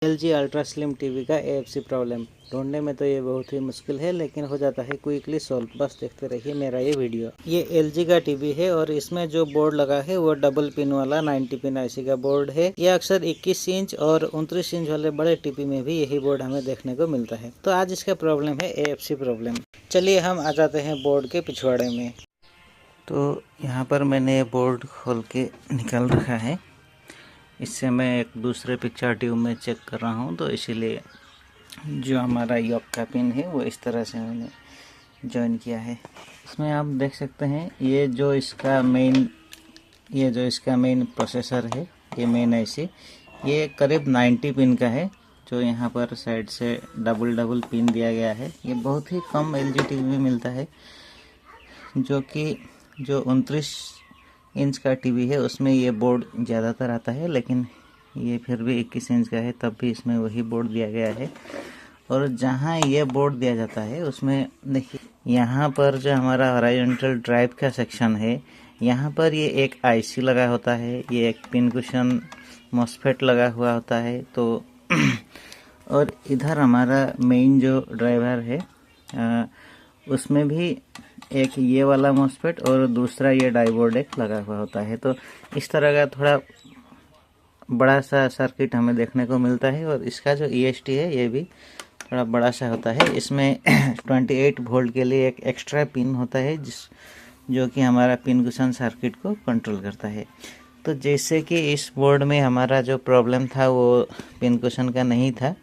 LG ultra slim TV का AFC problem ढूंढने में तो ये बहुत ही मुश्किल है, लेकिन हो जाता है क्विकली सॉल्व। बस देखते रहिए मेरा ये वीडियो। ये LG का टीवी है और इसमें जो बोर्ड लगा है वो डबल पिन वाला 90 पिन IC का बोर्ड है। ये अक्सर 21 इंच और 29 इंच वाले बड़े टीवी में भी यही बोर्ड हमें देखने को मिलता है। तो आज इसका प्रॉब्लम है AFC प्रॉब्लम। चलिए हम आ जाते हैं बोर्ड के पिछवाड़े में। तो यहाँ पर मैंने बोर्ड खोल के निकाल रखा है। इससे मैं एक दूसरे पिक्चर ट्यूब में चेक कर रहा हूँ, तो इसीलिए जो हमारा यॉक का पिन है वो इस तरह से मैंने जॉइन किया है। इसमें आप देख सकते हैं ये जो इसका मेन प्रोसेसर है, ये मेन IC, ये करीब 90 पिन का है। जो यहाँ पर साइड से डबल पिन दिया गया है। ये बहुत ही कम LG टीवी में मिलता है, जो 29 इंच का टीवी है उसमें ये बोर्ड ज़्यादातर आता है, लेकिन ये फिर भी 21 इंच का है तब भी इसमें वही बोर्ड दिया गया है। और जहाँ ये बोर्ड दिया जाता है उसमें देखिए, यहाँ पर जो हमारा हॉरिजॉन्टल ड्राइव का सेक्शन है, यहाँ पर ये एक IC लगा होता है, ये एक पिन कुशन मॉसफेट लगा हुआ होता है। तो और इधर हमारा मेन जो ड्राइवर है उसमें भी एक ये वाला मॉसफेट और दूसरा ये डायोड एक लगा हुआ होता है। तो इस तरह का थोड़ा बड़ा सा सर्किट हमें देखने को मिलता है। और इसका जो EST है ये भी थोड़ा बड़ा सा होता है। इसमें 28 वोल्ट के लिए एक एक्स्ट्रा पिन होता है जो कि हमारा पिन कुशन सर्किट को कंट्रोल करता है। तो जैसे कि इस बोर्ड में हमारा जो प्रॉब्लम था वो पिन कुशन का नहीं था।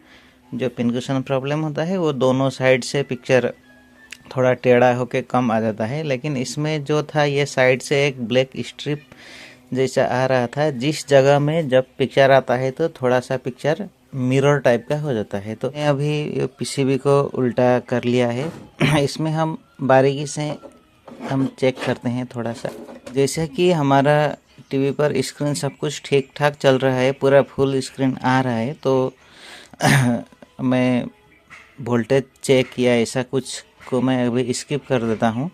जो पिन कुशन प्रॉब्लम होता है वो दोनों साइड से पिक्चर थोड़ा टेढ़ा होके कम आ जाता है, लेकिन इसमें जो था ये साइड से एक ब्लैक स्ट्रिप जैसा आ रहा था, जिस जगह में जब पिक्चर आता है तो थोड़ा सा पिक्चर मिरर टाइप का हो जाता है। तो अभी PCB को उल्टा कर लिया है। इसमें हम बारीकी से हम चेक करते हैं थोड़ा सा। जैसे कि हमारा टीवी पर स्क्रीन सब कुछ ठीक ठाक चल रहा है, पूरा फुल स्क्रीन आ रहा है, तो मैं वोल्टेज चेक किया ऐसा कुछ को मैं अभी स्किप कर देता हूँ।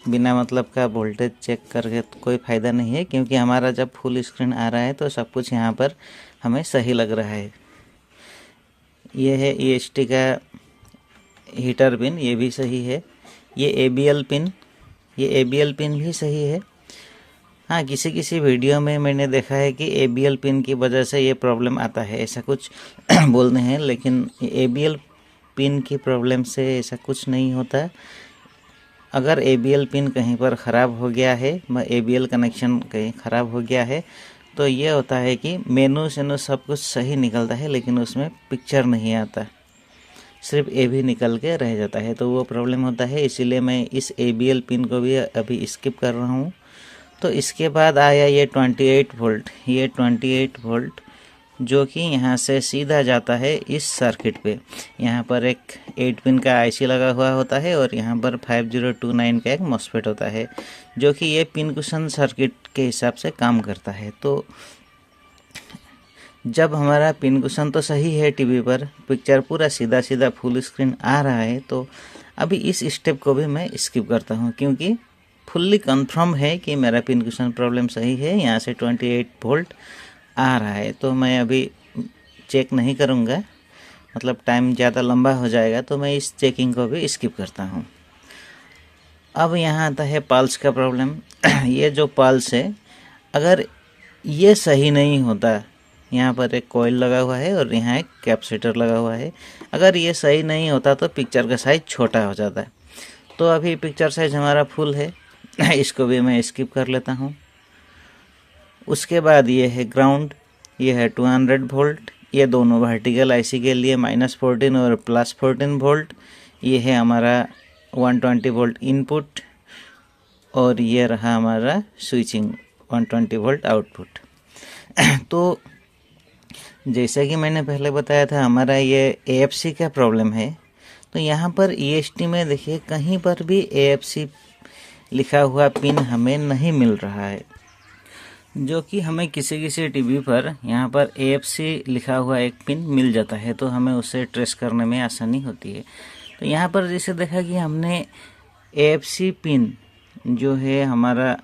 बिना मतलब का वोल्टेज चेक करके तो कोई फ़ायदा नहीं है, क्योंकि हमारा जब फुल स्क्रीन आ रहा है तो सब कुछ यहाँ पर हमें सही लग रहा है। ये है EST का हीटर पिन, ये भी सही है। ये ABL पिन भी सही है। हाँ, किसी वीडियो में मैंने देखा है कि ABL पिन की वजह से ये प्रॉब्लम आता है, ऐसा कुछ बोलते हैं, लेकिन ABL पिन की प्रॉब्लम से ऐसा कुछ नहीं होता। अगर ABL पिन कहीं पर ख़राब हो गया है, ABL कनेक्शन कहीं ख़राब हो गया है, तो ये होता है कि मेनू सेनू सब कुछ सही निकलता है, लेकिन उसमें पिक्चर नहीं आता, सिर्फ AB निकल के रह जाता है। तो वो प्रॉब्लम होता है, इसीलिए मैं इस ABL पिन को भी अभी स्किप कर रहा हूँ। तो इसके बाद आया ये 28 वोल्ट। ये 28 वोल्ट जो कि यहाँ से सीधा जाता है इस सर्किट पे। यहाँ पर एक 8 पिन का IC लगा हुआ होता है और यहाँ पर 5029 का एक मॉसफेट होता है, जो कि ये पिन कुशन सर्किट के हिसाब से काम करता है। तो जब हमारा पिन कुशन तो सही है, टीवी पर पिक्चर पूरा सीधा फुल स्क्रीन आ रहा है, तो अभी इस स्टेप को भी मैं स्किप करता हूँ, क्योंकि फुल्ली कंफर्म है कि मेरा पिन कुशन प्रॉब्लम सही है। यहाँ से 28 वोल्ट आ रहा है, तो मैं अभी चेक नहीं करूँगा, मतलब टाइम ज़्यादा लंबा हो जाएगा, तो मैं इस चेकिंग को भी स्किप करता हूँ। अब यहाँ आता है पल्स का प्रॉब्लम। ये जो पल्स है, अगर ये सही नहीं होता, यहाँ पर एक कॉइल लगा हुआ है और यहाँ एक कैपेसिटर लगा हुआ है, अगर ये सही नहीं होता तो पिक्चर का साइज़ छोटा हो जाता है। तो अभी पिक्चर साइज़ हमारा फुल है, इसको भी मैं स्किप कर लेता हूँ। उसके बाद ये है ग्राउंड, ये है 200 वोल्ट। ये दोनों वर्टिकल IC के लिए -14 और +14 वोल्ट। ये है हमारा 120 वोल्ट इनपुट और ये रहा हमारा स्विचिंग 120 वोल्ट आउटपुट। तो जैसा कि मैंने पहले बताया था, हमारा ये AFC का प्रॉब्लम है। तो यहाँ पर EST में देखिए, कहीं पर भी AFC लिखा हुआ पिन हमें नहीं मिल रहा है, जो कि हमें किसी टीवी पर यहाँ पर AFC लिखा हुआ एक पिन मिल जाता है, तो हमें उसे ट्रेस करने में आसानी होती है। तो यहाँ पर जैसे देखा कि हमने AFC पिन जो है हमारा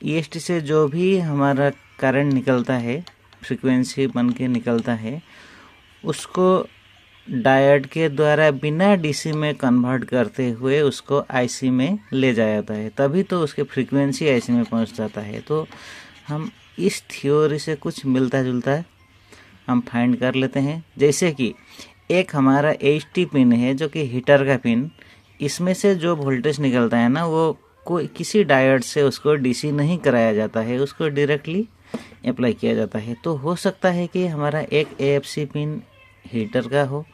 EST से जो भी हमारा करंट निकलता है फ्रीक्वेंसी बन के निकलता है उसको डायोड के द्वारा बिना डीसी में कन्वर्ट करते हुए उसको आईसी में ले जाया जाता है, तभी तो उसके फ्रीक्वेंसी आईसी में पहुंच जाता है। तो हम इस थ्योरी से कुछ मिलता जुलता हम फाइंड कर लेते हैं। जैसे कि एक हमारा एचटी पिन है जो कि हीटर का पिन, इसमें से जो वोल्टेज निकलता है ना वो कोई किसी डायोड से उसको डीसी नहीं कराया जाता है, उसको डायरेक्टली अप्लाई किया जाता है। तो हो सकता है कि हमारा एक एएफसी पिन हीटर का हो।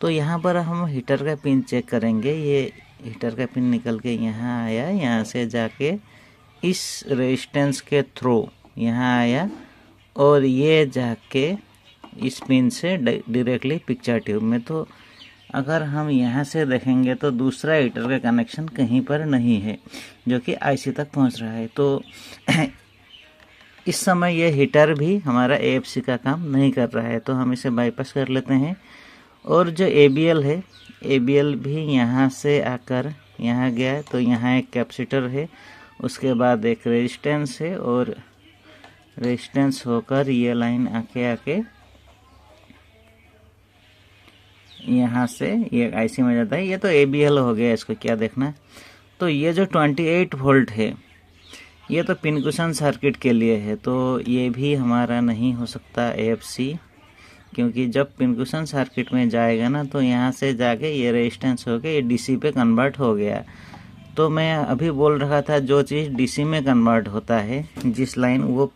तो यहाँ पर हम हीटर का पिन चेक करेंगे। ये हीटर का पिन निकल के यहाँ आया, यहाँ से जाके इस रेजिस्टेंस के थ्रू यहाँ आया और ये जाके इस पिन से डायरेक्टली पिक्चर ट्यूब में। तो अगर हम यहाँ से देखेंगे तो दूसरा हीटर का कनेक्शन कहीं पर नहीं है जो कि आईसी तक पहुँच रहा है। तो इस समय ये हीटर भी हमारा एएफसी का काम नहीं कर रहा है, तो हम इसे बाईपास कर लेते हैं। और जो एबीएल है, एबीएल भी यहाँ से आकर यहाँ गया, तो यहाँ एक कैपेसिटर है, उसके बाद एक रेजिस्टेंस है और रेजिस्टेंस होकर ये लाइन आके यहाँ से ये आईसी में जाता है। ये तो एबीएल हो गया, इसको क्या देखना। तो ये जो 28 वोल्ट है ये तो पिनकुशन सर्किट के लिए है, तो ये भी हमारा नहीं हो सकता एएफसी, क्योंकि जब पिनकुशन सर्किट में जाएगा ना तो यहाँ से जाके ये रेजिस्टेंस होके ये डीसी पे कन्वर्ट हो गया। तो मैं अभी बोल रहा था जो चीज़ डीसी में कन्वर्ट होता है जिस लाइन, वो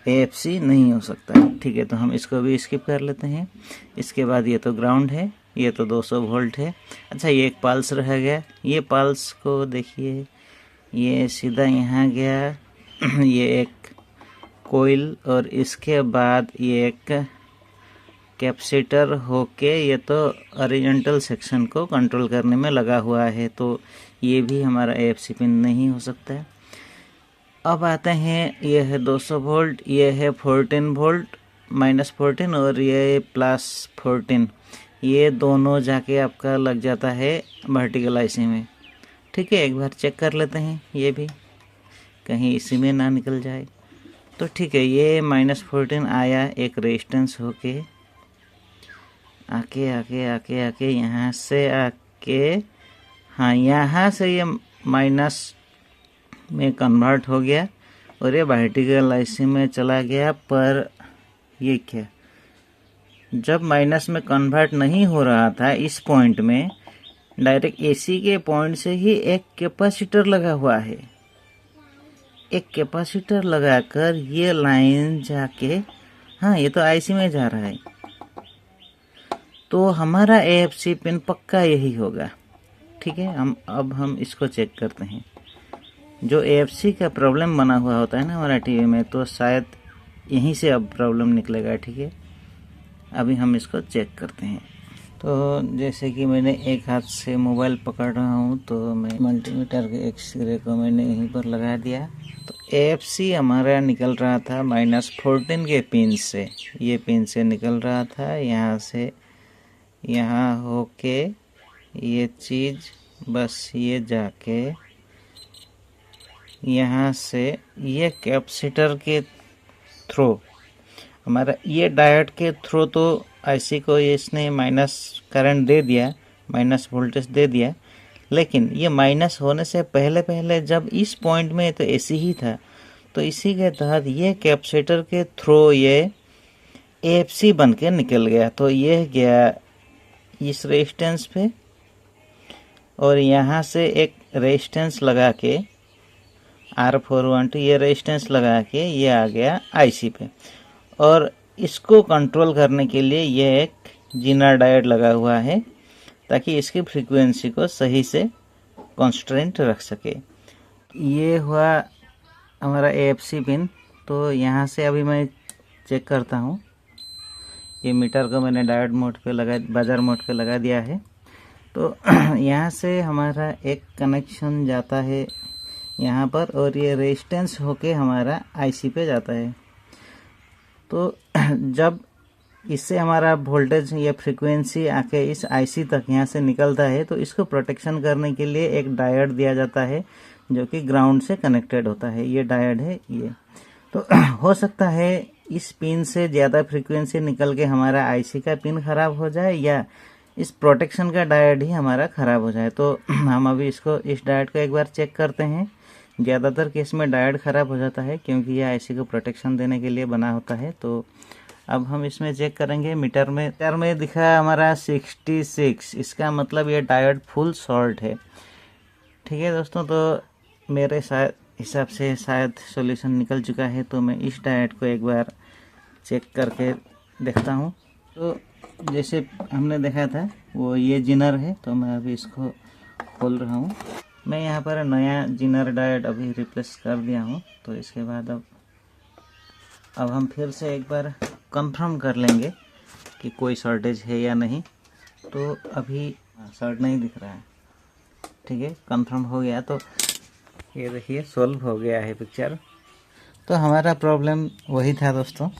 एएफसी नहीं हो सकता। ठीक है, तो हम इसको भी स्किप कर लेते हैं। इसके बाद ये तो ग्राउंड है, ये तो 200 वोल्ट है। अच्छा, ये एक पल्स रह गया, ये पल्स को देखिए, ये सीधा यहाँ गया ये एक कोइल और इसके बाद ये एक कैपेसिटर होके ये तो ओरिजेंटल सेक्शन को कंट्रोल करने में लगा हुआ है। तो ये भी हमारा एएफसी पिन नहीं हो सकता है। अब आते हैं, ये है 200 वोल्ट, ये है 14 वोल्ट -14 और ये +14, ये दोनों जाके आपका लग जाता है वर्टिकल आईसी में। ठीक है, एक बार चेक कर लेते हैं ये भी, कहीं इसी में ना निकल जाए। तो ठीक है, ये -14 आया एक रेजिस्टेंस होके आके यहाँ से आके, हाँ यहाँ से ये माइनस में कन्वर्ट हो गया और ये वर्टिकल आईसी में चला गया। पर ये क्या, जब माइनस में कन्वर्ट नहीं हो रहा था इस पॉइंट में, डायरेक्ट एसी के पॉइंट से ही एक कैपेसिटर लगा हुआ है। एक कैपेसिटर लगाकर ये लाइन जाके, हाँ ये तो आईसी में जा रहा है, तो हमारा एएफसी पिन पक्का यही होगा। ठीक है, हम इसको चेक करते हैं। जो एएफसी का प्रॉब्लम बना हुआ होता है ना हमारा टीवी में, तो शायद यहीं से अब प्रॉब्लम निकलेगा। ठीक है, अभी हम इसको चेक करते हैं। तो जैसे कि मैंने एक हाथ से मोबाइल पकड़ रहा हूँ, तो मैं मल्टीमीटर के एक सिरे को मैंने यहीं पर लगा दिया। तो एएफसी हमारा निकल रहा था -14 के पिन से, ये पिन से निकल रहा था, यहाँ से यहाँ होके ये चीज़ बस ये जाके यहाँ से ये कैपेसिटर के थ्रू, हमारा ये डायोड के थ्रू तो आईसी को इसने माइनस करंट दे दिया, माइनस वोल्टेज दे दिया। लेकिन ये माइनस होने से पहले जब इस पॉइंट में तो एसी ही था, तो इसी के तहत ये कैपेसिटर के थ्रू ये एएफसी बन के निकल गया। तो ये गया इस रेजिस्टेंस पे और यहाँ से एक रेजिस्टेंस लगा के R412 ये रेजिस्टेंस लगा के ये आ गया आईसी पे। और इसको कंट्रोल करने के लिए ये एक जीना डायोड लगा हुआ है ताकि इसकी फ्रीक्वेंसी को सही से कॉन्स्टेंट रख सके। ये हुआ हमारा एएफसी पिन। तो यहाँ से अभी मैं चेक करता हूँ, ये मीटर को मैंने डायोड मोड पे लगा, बाजार मोड पे लगा दिया है। तो यहाँ से हमारा एक कनेक्शन जाता है यहाँ पर और ये रेजिस्टेंस होके हमारा आईसी पे जाता है। तो जब इससे हमारा वोल्टेज या फ्रीक्वेंसी आके इस आईसी तक यहाँ से निकलता है, तो इसको प्रोटेक्शन करने के लिए एक डायोड दिया जाता है जो कि ग्राउंड से कनेक्टेड होता है। ये डायोड है ये। तो हो सकता है इस पिन से ज़्यादा फ्रीक्वेंसी निकल के हमारा आईसी का पिन ख़राब हो जाए या इस प्रोटेक्शन का डायोड ही हमारा ख़राब हो जाए। तो हम अभी इसको इस डायोड को एक बार चेक करते हैं। ज़्यादातर केस में डायोड ख़राब हो जाता है क्योंकि यह आईसी को प्रोटेक्शन देने के लिए बना होता है। तो अब हम इसमें चेक करेंगे। मीटर में दिखा हमारा 66, इसका मतलब ये डायोड फुल शॉर्ट है। ठीक है दोस्तों, तो मेरे हिसाब से शायद सॉल्यूशन निकल चुका है। तो मैं इस डायोड को एक बार चेक करके देखता हूँ। तो जैसे हमने देखा था वो ये जिनर है, तो मैं अभी इसको खोल रहा हूँ। मैं यहाँ पर नया जिनर डायोड अभी रिप्लेस कर दिया हूँ। तो इसके बाद अब हम फिर से एक बार कंफर्म कर लेंगे कि कोई शॉर्टेज है या नहीं। तो अभी शॉर्ट नहीं दिख रहा है। ठीक है, कंफर्म हो गया। तो ये देखिए सॉल्व हो गया है पिक्चर। तो हमारा प्रॉब्लम वही था दोस्तों।